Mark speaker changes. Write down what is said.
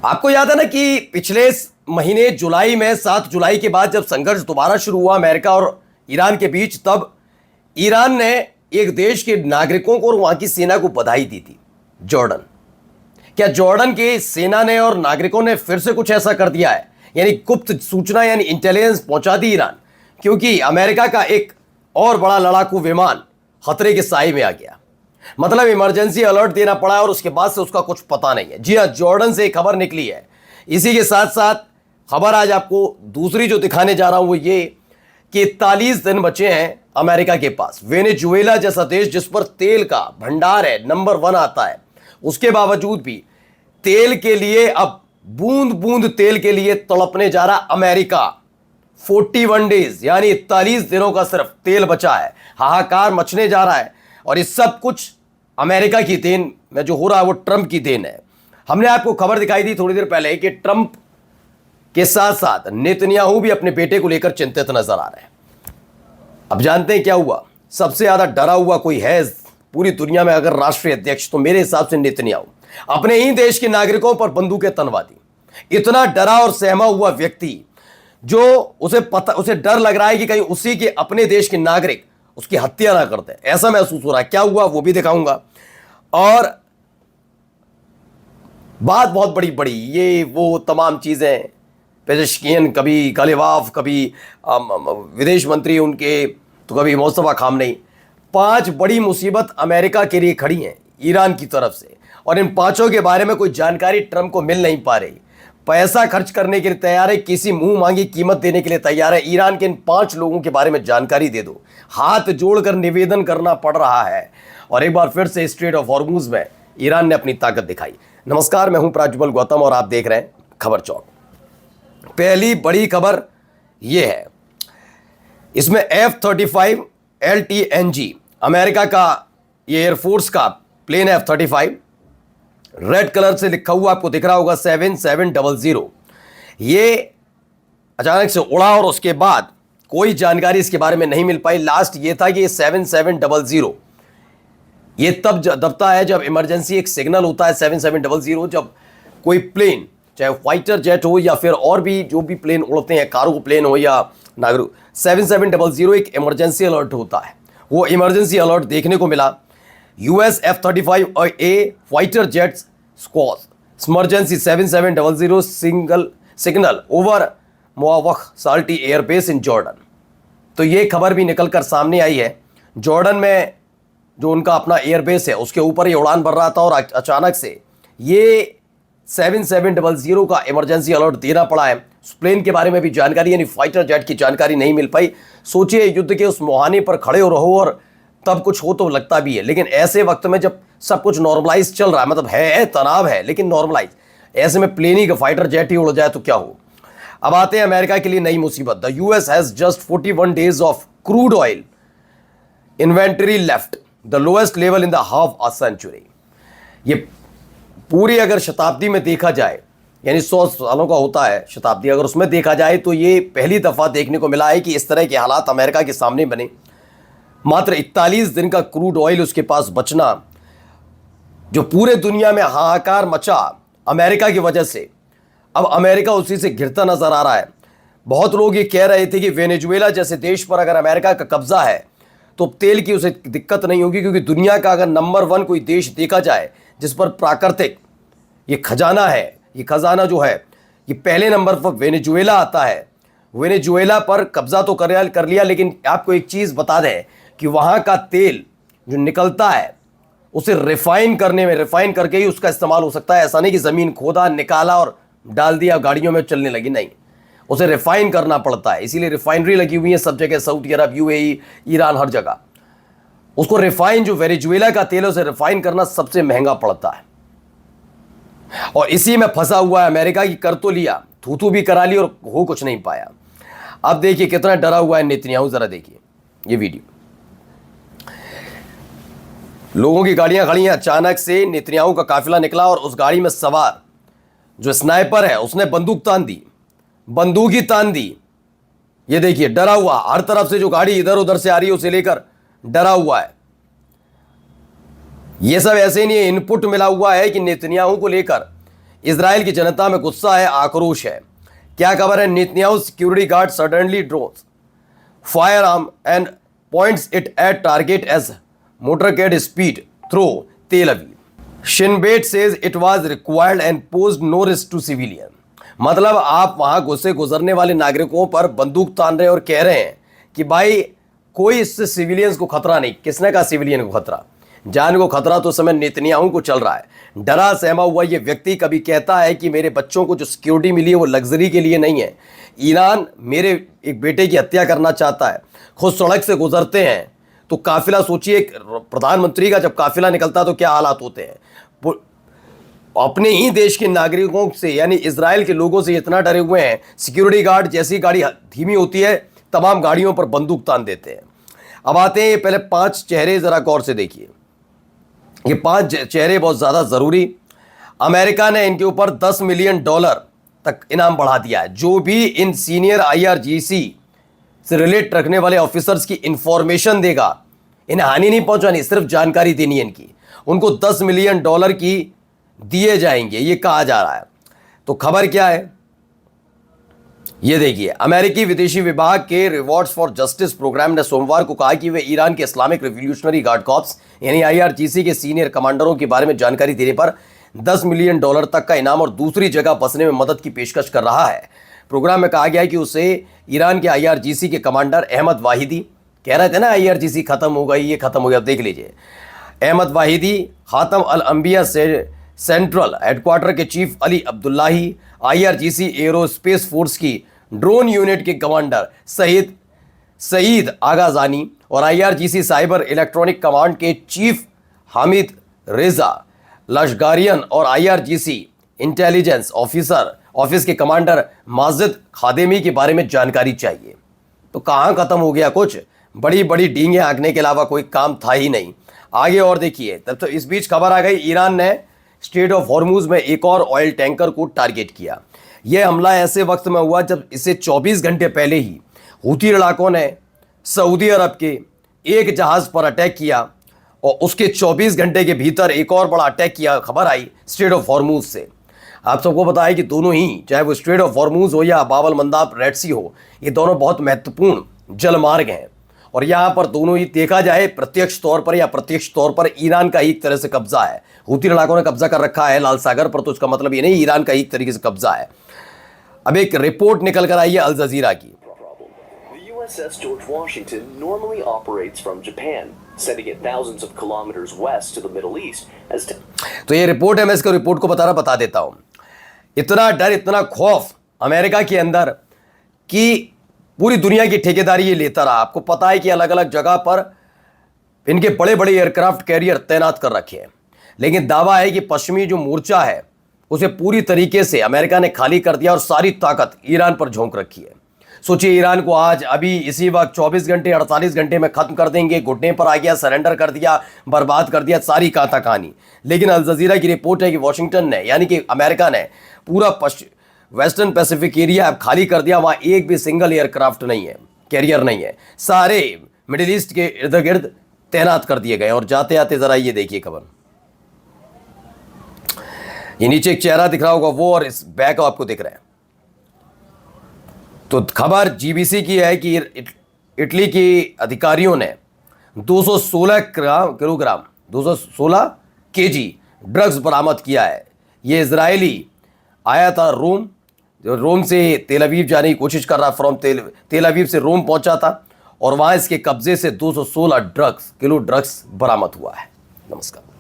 Speaker 1: आपको याद है ना कि पिछले महीने जुलाई में 7 जुलाई के बाद जब संघर्ष दोबारा शुरू हुआ अमेरिका और ईरान के बीच, तब ईरान ने एक देश के नागरिकों को और वहां की सेना को बधाई दी थी, जॉर्डन। क्या जॉर्डन की सेना ने और नागरिकों ने फिर से कुछ ऐसा कर दिया है, यानी गुप्त सूचना यानी इंटेलिजेंस पहुंचा दी ईरान, क्योंकि अमेरिका का एक और बड़ा लड़ाकू विमान खतरे के साए में आ गया। मतलब इमरजेंसी अलर्ट देना पड़ा और उसके बाद से उसका कुछ पता नहीं है। जी हाँ, जॉर्डन से एक खबर निकली है। इसी के साथ साथ खबर आज आपको दूसरी जो दिखाने जा रहा हूं वो ये कि 41 दिन बचे हैं अमेरिका के पास। वेनेजुएला जैसा देश जिस पर तेल का भंडार है, नंबर 1 आता है, उसके बावजूद भी तेल के लिए अब बूंद बूंद तेल के लिए तड़पने जा रहा अमेरिका। 41 डेज यानी 41 दिनों का सिर्फ तेल बचा है। हाहाकार मचने जा रहा है और ये सब कुछ अमेरिका की देन में जो हो रहा है वो ट्रंप की देन है। हमने आपको खबर दिखाई दी थोड़ी देर पहले कि ट्रंप के साथ साथ नेतन्याहू भी अपने बेटे को लेकर चिंतित नजर आ रहे हैं। अब जानते हैं क्या हुआ? सबसे ज्यादा डरा हुआ कोई है पूरी दुनिया में अगर राष्ट्रीय अध्यक्ष, तो मेरे हिसाब से नेतन्याहू। अपने ही देश के नागरिकों पर बंदूकें तनवा दी। इतना डरा और सहमा हुआ व्यक्ति जो उसे डर लग रहा है कि कहीं उसी के अपने देश के नागरिक उसकी हत्या ना करते, ऐसा महसूस हो रहा है। क्या हुआ वो भी दिखाऊंगा। और बात बहुत बड़ी बड़ी, ये वो तमाम चीजें, पेजेशकियन, कभी गालिबाफ, कभी विदेश मंत्री उनके, तो कभी मुस्तफा खामनेई। 5 बड़ी मुसीबत अमेरिका के लिए खड़ी हैं ईरान की तरफ से, और इन 5 के बारे में कोई जानकारी ट्रंप को मिल नहीं पा रही। पैसा खर्च करने के लिए तैयार है, किसी मुंह मांगी कीमत देने के लिए तैयार है। ईरान के इन 5 लोगों के बारे में जानकारी दे दो, हाथ जोड़कर निवेदन करना पड़ रहा है। और एक बार फिर से स्ट्रेट ऑफ हॉर्मुज में ईरान ने अपनी ताकत दिखाई। नमस्कार, मैं हूं प्राज्वल गौतम और आप देख रहे हैं खबर चौक। पहली बड़ी खबर यह है, इसमें F-35 LTNG अमेरिका का ये एयरफोर्स का प्लेन है। F-35 रेड कलर से लिखा हुआ आपको दिख रहा होगा 7700। ये अचानक से उड़ा और उसके बाद कोई जानकारी इसके बारे में नहीं मिल पाई। लास्ट ये था कि ये 7700 ये तब दबता है जब इमरजेंसी एक सिग्नल होता है। 7700 जब कोई प्लेन, चाहे फाइटर जेट हो या फिर और भी जो भी प्लेन उड़ते हैं, कार्गो प्लेन हो या नागरिक, 7700 एक इमरजेंसी अलर्ट होता है। वो इमरजेंसी अलर्ट देखने को मिला। US F-35A fighter jets squad emergency 7700 signal over Muwaffaq Salti airbase in Jordan. तो ये खबर भी निकलकर सामने आई है। जॉर्डन में जो उनका अपना एयरबेस है उसके ऊपर ये उड़ान भर रहा था और अचानक से ये 7700 का इमरजेंसी अलर्ट देना पड़ा है। उस प्लेन के बारे में भी जानकारी यानी फाइटर जेट की जानकारी नहीं मिल पाई। सोचिए, युद्ध के उस मुहाने पर खड़े हो रहो और तब कुछ हो तो लगता भी है, लेकिन ऐसे वक्त में जब सब कुछ नॉर्मलाइज चल रहा है, मतलब है तनाव है लेकिन नॉर्मलाइज, ऐसे में प्लेन ही का फाइटर जेट ही उड़ जाए तो क्या हो। अब आते हैं अमेरिका के लिए नई मुसीबत। The US has just 41 days of crude oil inventory left, the lowest level in the half a century. ये पूरी अगर शताब्दी में देखा जाए, यानी 100 सालों का होता है शताब्दी, अगर उसमें देखा जाए तो ये पहली दफा देखने को मिला है कि इस तरह के हालात अमेरिका के सामने बने। मात्र 41 दिन का क्रूड ऑयल उसके पास बचना, जो पूरे दुनिया में हाहाकार मचा अमेरिका की वजह से, अब अमेरिका उसी से घिरता नजर आ रहा है। बहुत लोग ये कह रहे थे कि वेनेजुएला जैसे देश पर अगर अमेरिका का कब्जा है तो तेल की उसे दिक्कत नहीं होगी, क्योंकि दुनिया का अगर नंबर 1 कोई देश देखा जाए जिस पर प्राकृतिक ये खजाना है, ये खजाना जो है ये पहले नंबर पर वेनेजुएला आता है। वेनेजुएला पर कब्जा तो कर लिया, लेकिन आपको एक चीज़ बता दें कि वहाँ का तेल जो निकलता है उसे रिफाइन करने में, रिफाइन करके ही उसका इस्तेमाल हो सकता है। ऐसा नहीं कि ज़मीन खोदा, निकाला और डाल दिया, गाड़ियों में चलने लगी, नहीं, उसे रिफाइन करना पड़ता है। इसीलिए रिफाइनरी लगी हुई है सब जगह, सऊदी अरब, UAE, ईरान, हर जगह। उसको रिफाइन, जो वेनेजुएला का तेल है उसे रिफाइन करना सबसे महंगा पड़ता है। और इसी में फंसा हुआ है अमेरिका की। कर तो लिया, थू भी करा ली और हो कुछ नहीं पाया। अब देखिए कितना डरा हुआ है नेतन्याहू, जरा देखिए ये वीडियो। लोगों की गाड़ियां खड़ी हैं, अचानक से नेतन्याहू का काफिला निकला और उस गाड़ी में सवार जो स्नाइपर है उसने बंदूक तान दी, बंदूक तान दी। ये देखिए डरा हुआ, हर तरफ से जो गाड़ी इधर उधर से आ रही है उसे लेकर डरा हुआ है। ये सब ऐसे नहीं है, इनपुट मिला हुआ है कि नेतन्याहू को लेकर इजराइल की जनता में गुस्सा है, आक्रोश है। क्या खबर है? Netanyahu security guard suddenly drones firearm and points it at target as motorcade speed through Tel Aviv. Shin Bet says it was required and posed no risk to civilian. मतलब आप वहां से गुजरने वाले नागरिकों पर बंदूक तान रहे और कह रहे हैं कि भाई कोई इससे सिविलियंस को खतरा नहीं। किसने कहा सिविलियन को खतरा? जान को खतरा तो समय नेतन्याहू को चल रहा है। डरा सहमा हुआ ये व्यक्ति कभी कहता है कि मेरे बच्चों को जो सिक्योरिटी मिली है वो लग्जरी के लिए नहीं है। ईरान मेरे एक बेटे की हत्या करना चाहता है, खुद सड़क से गुजरते हैं तो काफिला, सोचिए प्रधानमंत्री का जब काफिला निकलता है तो क्या हालात होते हैं। अपने ही देश के नागरिकों से यानी इजराइल के लोगों से इतना डरे हुए हैं, सिक्योरिटी गार्ड जैसी गाड़ी धीमी होती है तमाम गाड़ियों पर बंदूक तान देते हैं। अब आते हैं, पहले 5 चेहरे जरा गौर से देखिए। ये 5 चेहरे बहुत ज़्यादा ज़रूरी। अमेरिका ने इनके ऊपर $10 मिलियन तक इनाम बढ़ा दिया है। जो भी इन सीनियर IRGC से रिलेट रखने वाले ऑफिसर्स की इंफॉर्मेशन देगा, इन्हें हानि नहीं पहुंचानी, सिर्फ जानकारी देनी है इनकी, उनको $10 मिलियन की दिए जाएंगे, ये कहा जा रहा है। तो खबर क्या है ये देखिए। अमेरिकी विदेशी विभाग के रिवॉर्ड्स फॉर जस्टिस प्रोग्राम ने सोमवार को कहा कि वे ईरान के इस्लामिक रिवॉल्यूशनरी गार्ड कॉर्प्स यानी IRGC के सीनियर कमांडरों के बारे में जानकारी देने पर $10 मिलियन तक का इनाम और दूसरी जगह बसने में मदद की पेशकश कर रहा है। प्रोग्राम में कहा गया है कि उसे ईरान के IRGC के कमांडर अहमद वाहिदी, कह रहे थे ना IRGC खत्म हो गई, ये खत्म हो गया, अब देख लीजिए। अहमद वाहिदी, खातम अल अंबिया से सेंट्रल हेडक्वार्टर के chief Ali Abdollahi, IRGC aerospace force की ड्रोन यूनिट के कमांडर सईद आगाजानी और IRGC साइबर इलेक्ट्रॉनिक कमांड के चीफ हामिद रेजा लश्गारियन और IRGC इंटेलिजेंस ऑफिस के कमांडर माजिद खादेमी के बारे में जानकारी चाहिए। तो कहाँ खत्म हो गया, कुछ बड़ी बड़ी डींगे हाँकने के अलावा कोई काम था ही नहीं। आगे और देखिए। तब तो इस बीच खबर आ गई, ईरान ने स्ट्रेट ऑफ हॉर्मुज में एक और ऑयल टैंकर को टारगेट किया। यह हमला ऐसे वक्त में हुआ जब इसे 24 घंटे पहले ही हूती लड़ाकों ने सऊदी अरब के एक जहाज पर अटैक किया और उसके 24 घंटे के भीतर एक और बड़ा अटैक किया। खबर आई स्ट्रेट ऑफ हॉर्मुज से। आप सबको बताया कि दोनों ही, चाहे वो स्ट्रेट ऑफ हॉर्मुज हो या बाब अल मंदाब रेड सी हो, ये दोनों बहुत महत्वपूर्ण जलमार्ग हैं और यहाँ पर दोनों ही देखा जाए प्रत्यक्ष तौर पर या प्रत्यक्ष तौर पर ईरान का एक तरह से कब्जा है। हूती लड़ाकों ने कब्जा कर रखा है लाल सागर पर, तो उसका मतलब ये नहीं ईरान का एक तरीके से कब्जा है। अब एक रिपोर्ट निकल कर आई है अल जजीरा की।
Speaker 2: USS George Washington normally operates from Japan, sending it thousands of kilometers west to the Middle East as
Speaker 1: तो ये रिपोर्ट है, मैं इसको रिपोर्ट को बता देता हूं। इतना डर, इतना खौफ अमेरिका के अंदर कि पूरी दुनिया की ठेकेदारी ये लेता रहा। आपको पता है कि अलग अलग जगह पर इनके बड़े बड़े एयरक्राफ्ट कैरियर तैनात कर रखे हैं, लेकिन दावा है कि पश्चिमी जो मोर्चा है उसे पूरी तरीके से अमेरिका ने खाली कर दिया और सारी ताकत ईरान पर झोंक रखी है। सोचिए, ईरान को आज अभी इसी वक्त 24 घंटे 48 घंटे में खत्म कर देंगे, घुटने पर आ गया, सरेंडर कर दिया, बर्बाद कर दिया, सारी काता कहानी। लेकिन अल जजीरा की रिपोर्ट है कि वाशिंगटन ने यानी कि अमेरिका ने पूरा वेस्टर्न पैसिफिक एरिया अब खाली कर दिया। वहाँ एक भी सिंगल एयरक्राफ्ट नहीं है, कैरियर नहीं है, सारे मिडिल ईस्ट के इर्द गिर्द तैनात कर दिए गए। और जाते आते ज़रा ये देखिए खबर, ये नीचे एक चेहरा दिख रहा होगा वो, और इस बैक आपको दिख रहा है। तो खबर GBC की है कि इटली के अधिकारियों ने 216 किलोग्राम 216 kg ड्रग्स बरामद किया है। ये इजरायली आया था रोम से तेल अवीव जाने की कोशिश कर रहा, फ्रॉम तेल अवीव से रोम पहुंचा था और वहां इसके कब्जे से 216 किलो ड्रग्स बरामद हुआ है। नमस्कार।